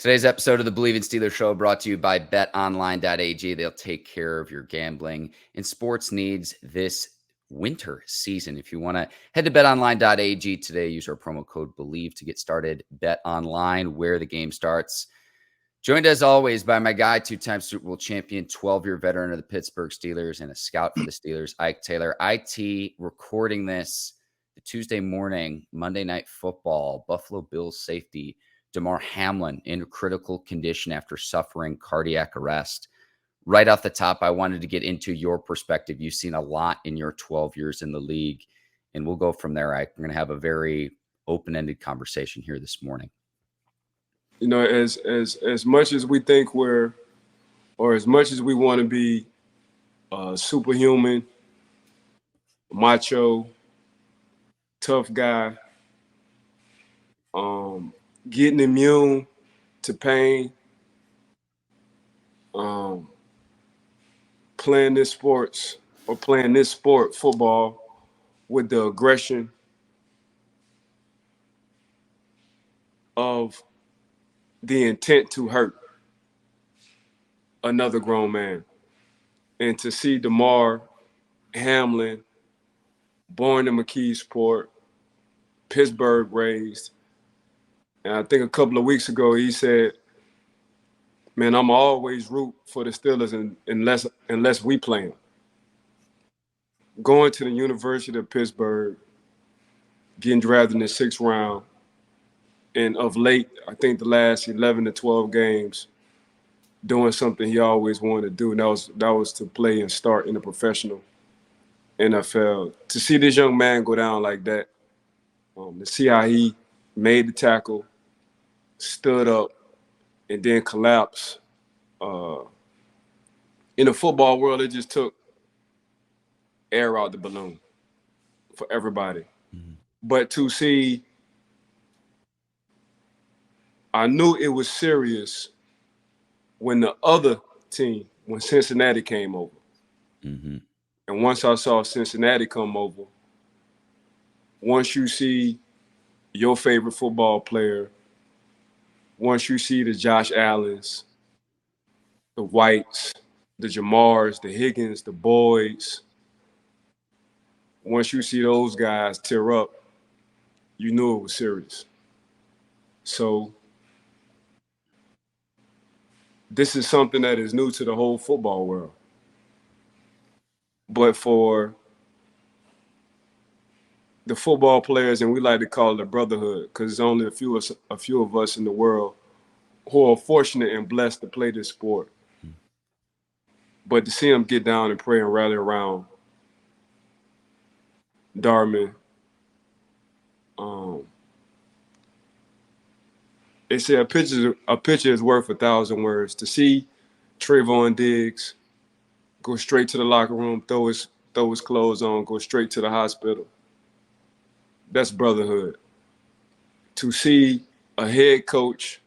Today's episode of the Believe in Steelers show brought to you by betonline.ag. They'll take care of your gambling and sports needs this winter season. If you want to head to betonline.ag today, use our promo code BELIEVE to get started. BetOnline, where the game starts. Joined as always by my guy, two-time Super Bowl champion, 12-year veteran of the Pittsburgh Steelers and a scout for the Steelers, Ike Taylor. IT recording this Tuesday morning, Monday Night Football, Buffalo Bills safety Damar Hamlin in critical condition after suffering cardiac arrest. Right off the top, I wanted to get into your perspective. You've seen a lot in your 12 years in the league, and we'll go from there. I'm going to have a very open-ended conversation here this morning. You know, as much as we think we're, or as much as we want to be superhuman, macho, tough guy, getting immune to pain, playing this sport, football, with the aggression of the intent to hurt another grown man. And to see Damar Hamlin, born in McKeesport, Pittsburgh raised, and I think a couple of weeks ago he said, man, I'm always root for the Steelers unless we play them. Going to the University of Pittsburgh, getting drafted in the 6th round, and of late, I think the last 11 to 12 games, doing something he always wanted to do, and that was to play and start in the professional NFL. To see this young man go down like that, to see how he made the tackle, stood up, and then collapsed. In the football world, it just took air out the balloon for everybody. Mm-hmm. But to see, I knew it was serious when the other team, when Cincinnati came over. Mm-hmm. And once I saw Cincinnati come over, once you see your favorite football player, once you see the Josh Allens, the Whites, the Jamars, the Higgins, the Boyds, once you see those guys tear up, you knew it was serious. So this is something that is new to the whole football world. But for the football players, and we like to call it a brotherhood, because there's only a few of us in the world who are fortunate and blessed to play this sport. But to see them get down and pray and rally around Darman, they say a picture is worth 1,000 words. To see Trayvon Diggs go straight to the locker room, throw his clothes on, go straight to the hospital, that's brotherhood. To see a head coach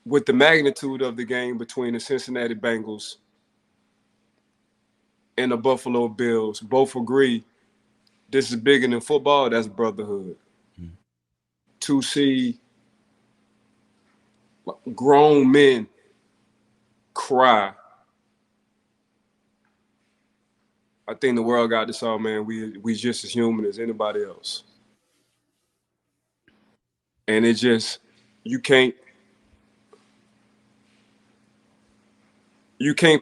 with the magnitude of the game between the Cincinnati Bengals and the Buffalo Bills, both agree this is bigger than football, that's brotherhood. Mm-hmm. To see grown men cry, I think the world got this all, man. We just as human as anybody else. And it just, you can't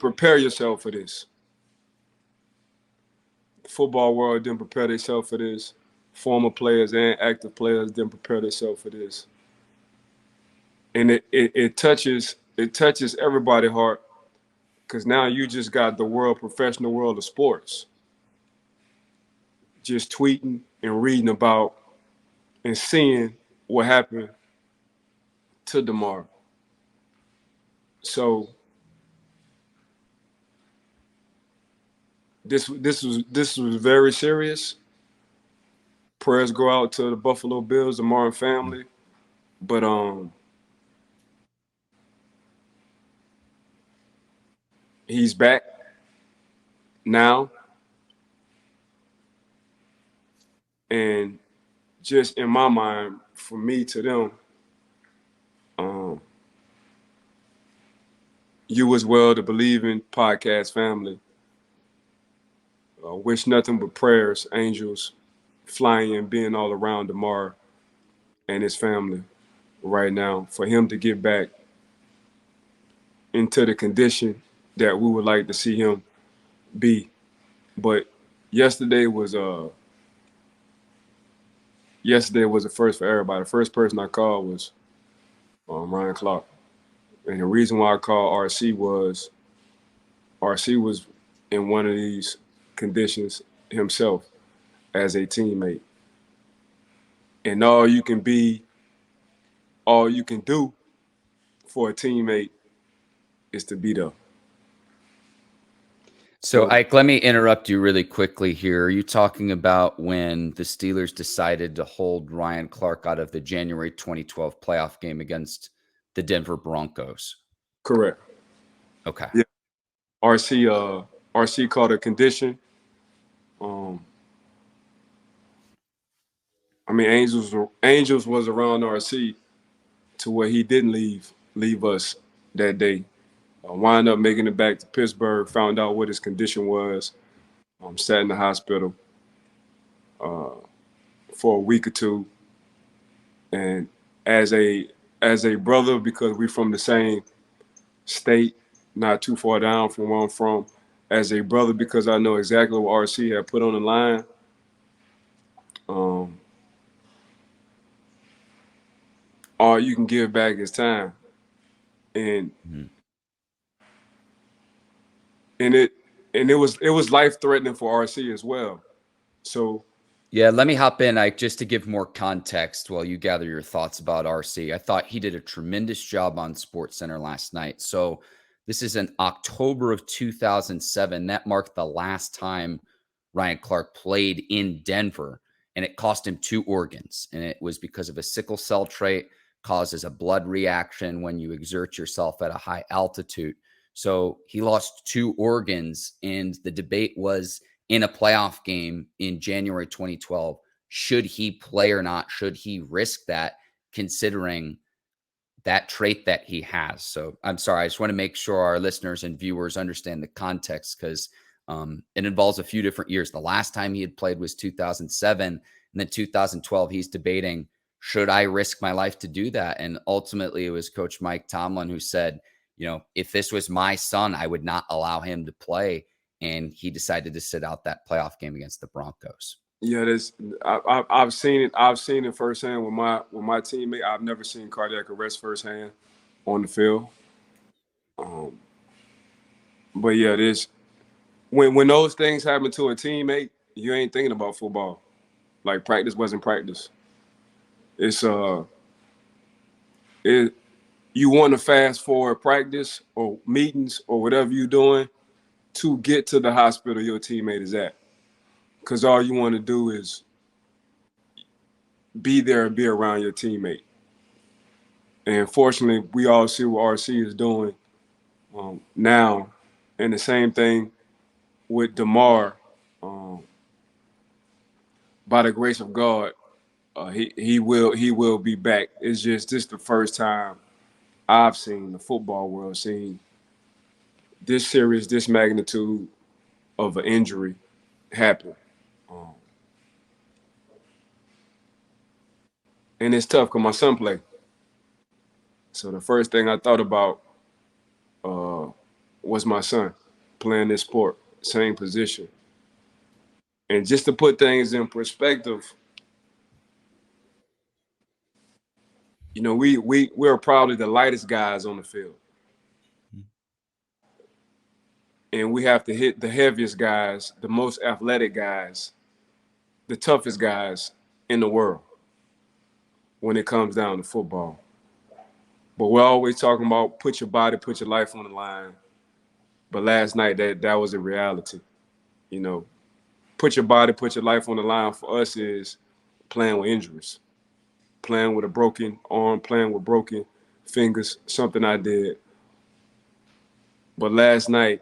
prepare yourself for this. The football world didn't prepare themselves for this. Former players and active players didn't prepare themselves for this. And it touches everybody's heart, because now you just got the professional world of sports just tweeting and reading about and seeing what happened to Damar. So this was very serious. Prayers go out to the Buffalo Bills, the Martin family, but he's back now, and just in my mind, from me to them, you as well, the Believing Podcast family. Wish nothing but prayers, angels flying and being all around Damar and his family right now for him to get back into the condition that we would like to see him be. But yesterday was a first for everybody. The first person I called was Ryan Clark, and the reason why I called RC was in one of these conditions himself as a teammate, and all you can do for a teammate is to be there. So, Ike, let me interrupt you really quickly here. Are you talking about when the Steelers decided to hold Ryan Clark out of the January 2012 playoff game against the Denver Broncos? Correct. Okay. Yeah. RC called a condition. I mean, Angels was around RC to where he didn't leave us that day. Wound up making it back to Pittsburgh. Found out what his condition was. Sat in the hospital for a week or two, and as a brother, because we're from the same state, not too far down from where I'm from, as a brother, because I know exactly what RC had put on the line. All you can give back is time, and it was life threatening for RC as well. So yeah, let me hop in, Ike, just to give more context while you gather your thoughts about RC. I thought he did a tremendous job on SportsCenter last night. So this is in October of 2007. That marked the last time Ryan Clark played in Denver, and it cost him 2 organs. And it was because of a sickle cell trait, causes a blood reaction when you exert yourself at a high altitude. So he lost 2 organs, and the debate was in a playoff game in January 2012, should he play or not? Should he risk that, considering that trait that he has? So I'm sorry, I just want to make sure our listeners and viewers understand the context, because it involves a few different years. The last time he had played was 2007, and then 2012, he's debating, should I risk my life to do that? And ultimately, it was Coach Mike Tomlin who said, if this was my son, I would not allow him to play. And he decided to sit out that playoff game against the Broncos. Yeah, I've seen it. I've seen it firsthand with my teammate. I've never seen cardiac arrest firsthand on the field. But yeah, this when those things happen to a teammate, you ain't thinking about football. Like, practice wasn't practice. It's you want to fast forward practice or meetings or whatever you're doing to get to the hospital your teammate is at. Because all you want to do is be there and be around your teammate. And fortunately, we all see what RC is doing now. And the same thing with Damar. By the grace of God, he will be back. It's just this the first time I've seen the football world seen this serious, this magnitude of an injury happen. And it's tough because my son played. So the first thing I thought about was my son playing this sport, same position. And just to put things in perspective, we're probably the lightest guys on the field. And we have to hit the heaviest guys, the most athletic guys, the toughest guys in the world when it comes down to football. But we're always talking about put your body, put your life on the line. But last night, that was a reality. Put your body, put your life on the line for us is playing with injuries, playing with a broken arm, playing with broken fingers, something I did. But last night,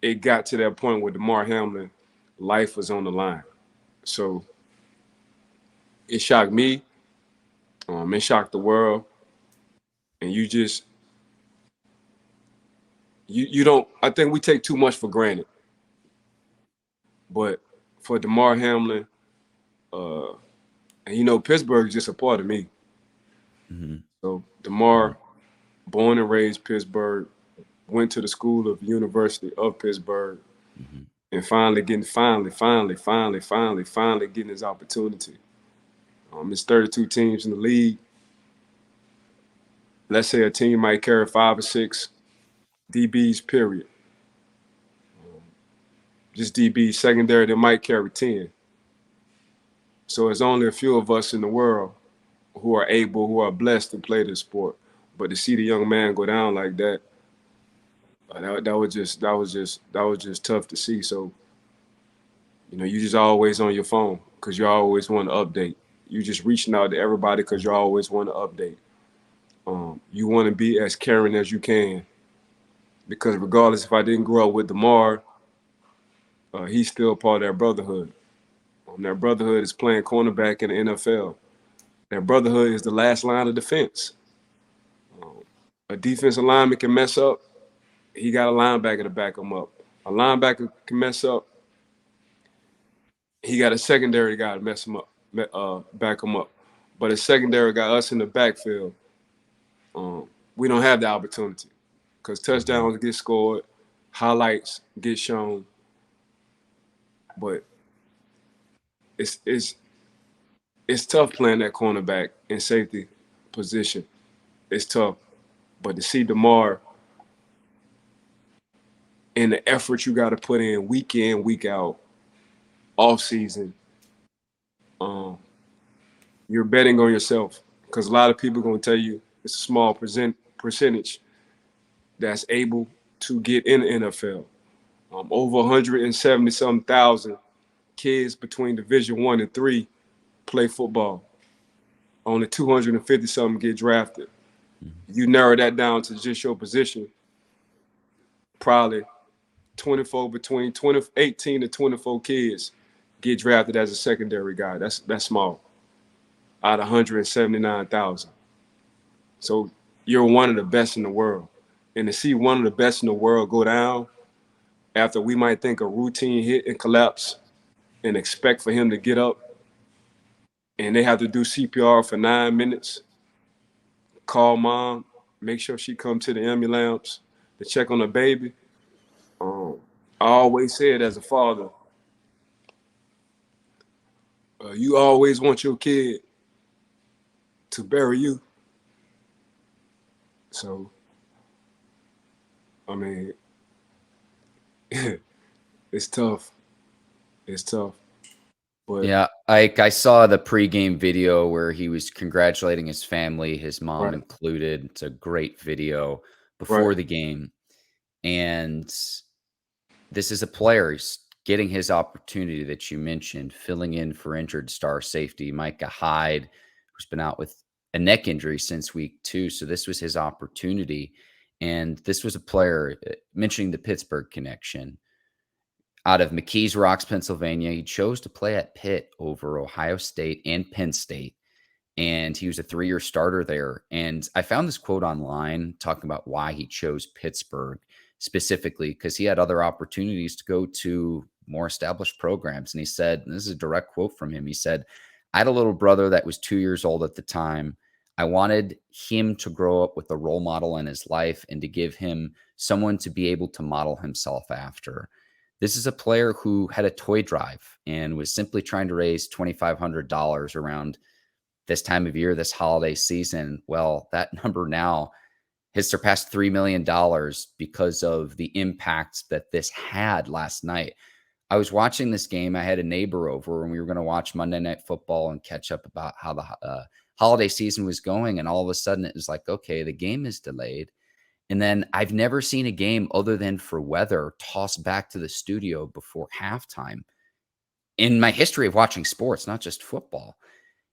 it got to that point where Damar Hamlin, life was on the line. So it shocked me. It shocked the world. And you just you don't. I think we take too much for granted. But for Damar Hamlin, and Pittsburgh is just a part of me. Mm-hmm. So Damar, born and raised Pittsburgh, went to the school of University of Pittsburgh, Mm-hmm. and finally getting his opportunity. It's 32 teams in the league. Let's say a team might carry 5 or 6 DBs, period. Just DBs secondary, they might carry 10. So it's only a few of us in the world who are blessed to play this sport. But to see the young man go down like that, that was just tough to see. So, you just always on your phone because you always want to update. You just reaching out to everybody because you always want to update. You want to be as caring as you can because regardless if I didn't grow up with Damar, he's still part of that brotherhood. That brotherhood is playing cornerback in the NFL. That brotherhood is the last line of defense. A defensive lineman can mess up, he got a linebacker to back him up. A linebacker can mess up, he got a secondary guy to mess him up, back him up. But a secondary got us in the backfield. We don't have the opportunity because touchdowns get scored, highlights get shown, but it's tough playing that cornerback in safety position. It's tough, but to see Damar and the effort you got to put in, week out, off season, you're betting on yourself because a lot of people are going to tell you it's a small percentage that's able to get in the NFL. Over 170 some thousand kids between Division 1 and 3 play football. Only 250 something get drafted. You narrow that down to just your position, probably 24 between 18 to 24 kids get drafted as a secondary guy. That's small. Out of 179,000. So you're one of the best in the world. And to see one of the best in the world go down after we might think a routine hit and collapse and expect for him to get up and they have to do CPR for 9 minutes, call mom, make sure she come to the ambulance to check on the baby. I always said as a father, you always want your kid to bury you. So, I mean, it's tough. It's tough. But Yeah, I saw the pregame video where he was congratulating his family, his mom right, included. It's a great video right, before the game. And this is a player who's getting his opportunity that you mentioned, filling in for injured star safety Micah Hyde, who's been out with a neck injury since week 2. So this was his opportunity. And this was a player, mentioning the Pittsburgh connection, out of McKees Rocks, Pennsylvania. He chose to play at Pitt over Ohio State and Penn State. And he was a 3-year starter there. And I found this quote online talking about why he chose Pittsburgh specifically, because he had other opportunities to go to more established programs. And he said, and this is a direct quote from him, he said, I had a little brother that was 2 years old at the time. I wanted him to grow up with a role model in his life and to give him someone to be able to model himself after. This is a player who had a toy drive and was simply trying to raise $2,500 around this time of year, this holiday season. Well, that number now has surpassed $3 million because of the impact that this had last night. I was watching this game. I had a neighbor over and we were going to watch Monday Night Football and catch up about how the holiday season was going. And all of a sudden it was like, okay, the game is delayed. And then I've never seen a game other than for weather tossed back to the studio before halftime in my history of watching sports, not just football.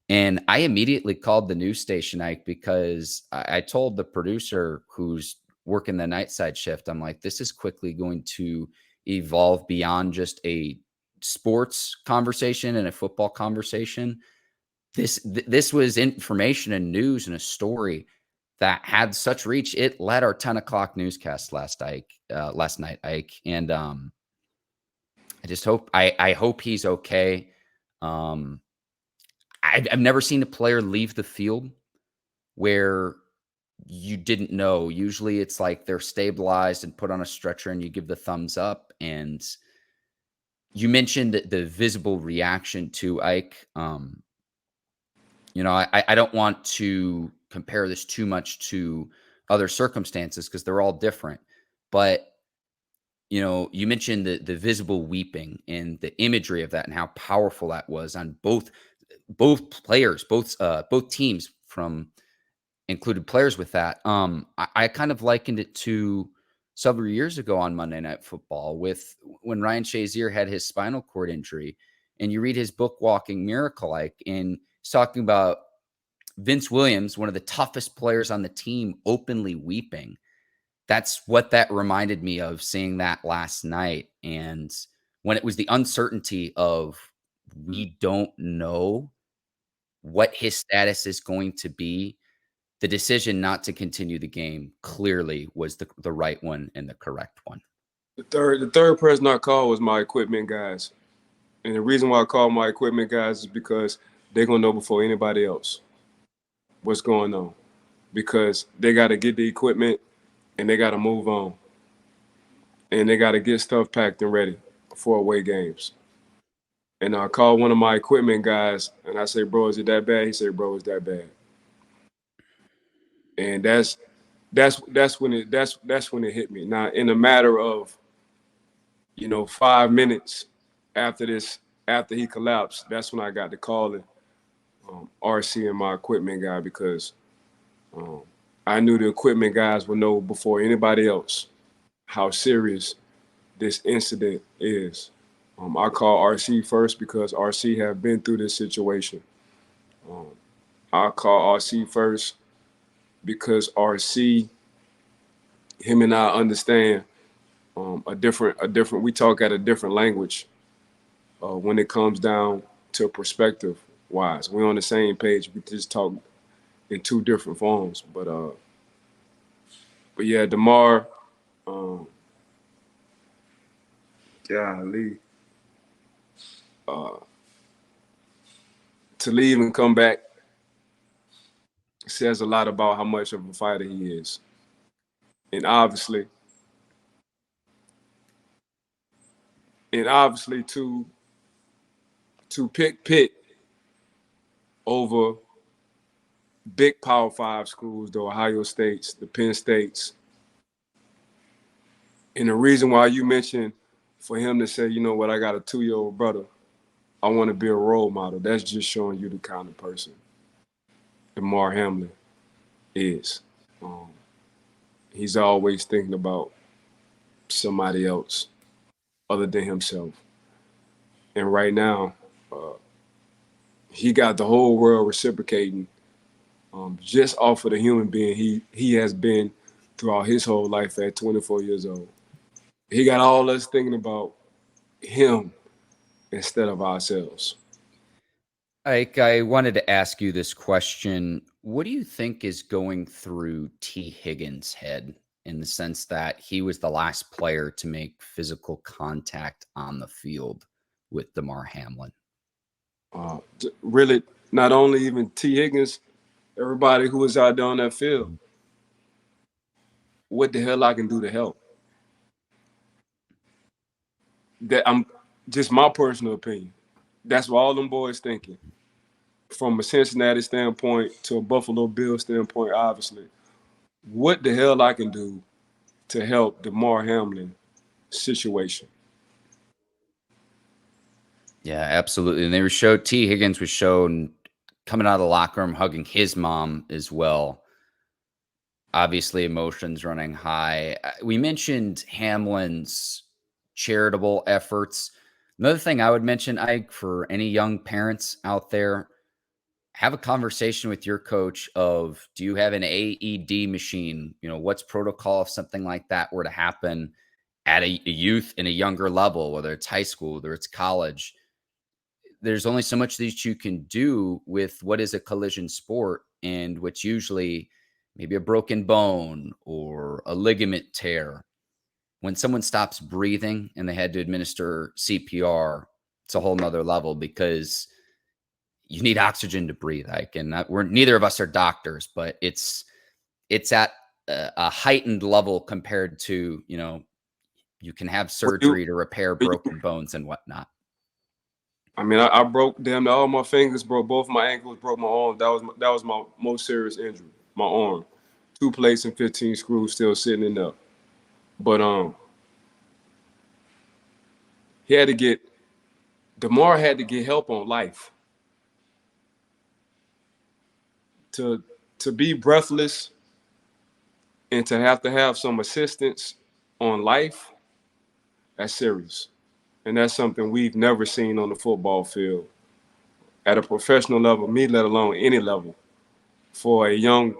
And I immediately called the news station, Ike, because I told the producer who's working the night side shift, I'm like, this is quickly going to evolve beyond just a sports conversation and a football conversation. This was information and news and a story that had such reach. It led our 10 o'clock newscast last night, Ike. And I just hope I hope he's okay. Um, I've never seen a player leave the field where you didn't know. Usually it's like they're stabilized and put on a stretcher and you give the thumbs up. And you mentioned the visible reaction to Ike. I don't want to compare this too much to other circumstances because they're all different. But you mentioned the visible weeping and the imagery of that and how powerful that was on both players, both teams from included players with that. I kind of likened it to several years ago on Monday Night Football with when Ryan Shazier had his spinal cord injury, and you read his book Walking Miracle, and he's talking about Vince Williams, one of the toughest players on the team, openly weeping. That's what that reminded me of, seeing that last night. And when it was the uncertainty of, we don't know what his status is going to be, the decision not to continue the game clearly was the right one and the correct one. The third person I called was my equipment guys. And the reason why I call my equipment guys is because they're going to know before anybody else what's going on. Because they got to get the equipment and they got to move on. And they got to get stuff packed and ready for away games. And I called one of my equipment guys and I say, bro, is it that bad? He said, bro, it's that bad. And that's when it hit me. Now, in a matter of 5 minutes after he collapsed, that's when I got to calling RC and my equipment guy, because I knew the equipment guys would know before anybody else how serious this incident is. I call RC first because RC have been through this situation. I call RC first because RC, him and I understand we talk at a different language when it comes down to perspective wise. We're on the same page. We just talk in two different forms. But yeah, Damar, golly, to leave and come back says a lot about how much of a fighter he is. And obviously to pick Pitt over big Power 5 schools, the Ohio States, the Penn States. And the reason why you mentioned for him to say, you know what, I got a 2-year-old brother, I want to be a role model, that's just showing you the kind of person Damar Hamlin is. He's always thinking about somebody else other than himself. And right now, he got the whole world reciprocating just off of the human being he has been throughout his whole life at 24 years old. He got all us thinking about him instead of ourselves. Ike, I wanted to ask you this question. What do you think is going through T. Higgins' head, in the sense that he was the last player to make physical contact on the field with Damar Hamlin? Really, not only even T. Higgins, everybody who was out there on that field. What the hell I can do to help? That I'm just my personal opinion. That's what all them boys thinking. From a Cincinnati standpoint to a Buffalo Bills standpoint, obviously. What the hell I can do to help Damar Hamlin situation? Yeah, absolutely. And T. Higgins was shown coming out of the locker room, hugging his mom as well. Obviously, emotions running high. We mentioned Hamlin's charitable efforts. Another thing I would mention, Ike, for any young parents out there, have a conversation with your coach of, do you have an AED machine? What's protocol if something like that were to happen at a youth in a younger level, whether it's high school, whether it's college. There's only so much that you can do with what is a collision sport, and what's usually maybe a broken bone or a ligament tear. When someone stops breathing and they had to administer CPR, it's a whole nother level because you need oxygen to breathe. Ike, and we're neither of us are doctors, but it's at a heightened level compared to, you can have surgery to repair broken bones and whatnot. I mean, I broke damn all my fingers, broke both my ankles, broke my arm. That was my most serious injury. My arm, 2 plates and 15 screws still sitting in there. But Damar had to get help on life. To be breathless and to have some assistance on life, that's serious. And that's something we've never seen on the football field at a professional level, me let alone any level, for a young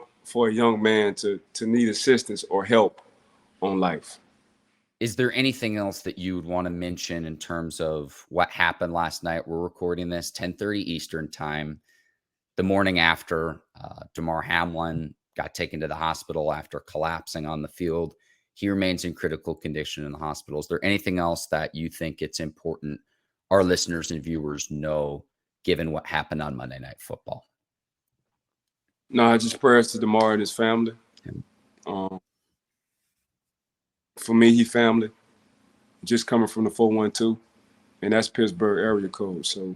man to need assistance or help on life. Is there anything else that you would want to mention in terms of what happened last night? We're recording this 10:30 Eastern time. The morning after, Damar Hamlin got taken to the hospital after collapsing on the field. He remains in critical condition in the hospital. Is there anything else that you think it's important our listeners and viewers know, given what happened on Monday Night Football? No, just prayers to Damar and his family. For me, he family. Just coming from the 412, and that's Pittsburgh area code. So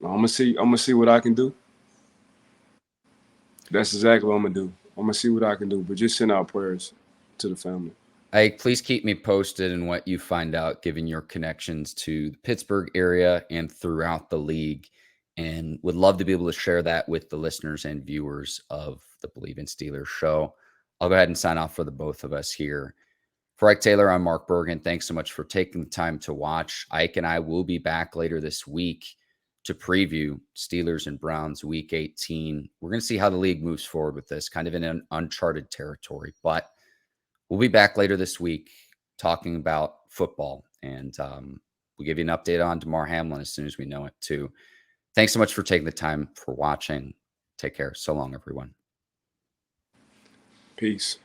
I'm gonna see what I can do. That's exactly what I'm gonna do. I'm gonna see what I can do, but just send out prayers to the family. Ike, please keep me posted on what you find out, given your connections to the Pittsburgh area and throughout the league, and would love to be able to share that with the listeners and viewers of the Believe in Steelers show. I'll go ahead and sign off for the both of us here. For Ike Taylor, I'm Mark Bergin. Thanks so much for taking the time to watch. Ike and I will be back later this week to preview Steelers and Browns Week 18. We're going to see how the league moves forward with this, kind of in an uncharted territory. But we'll be back later this week talking about football. And we'll give you an update on Damar Hamlin as soon as we know it, too. Thanks so much for taking the time for watching. Take care. So long, everyone. Peace.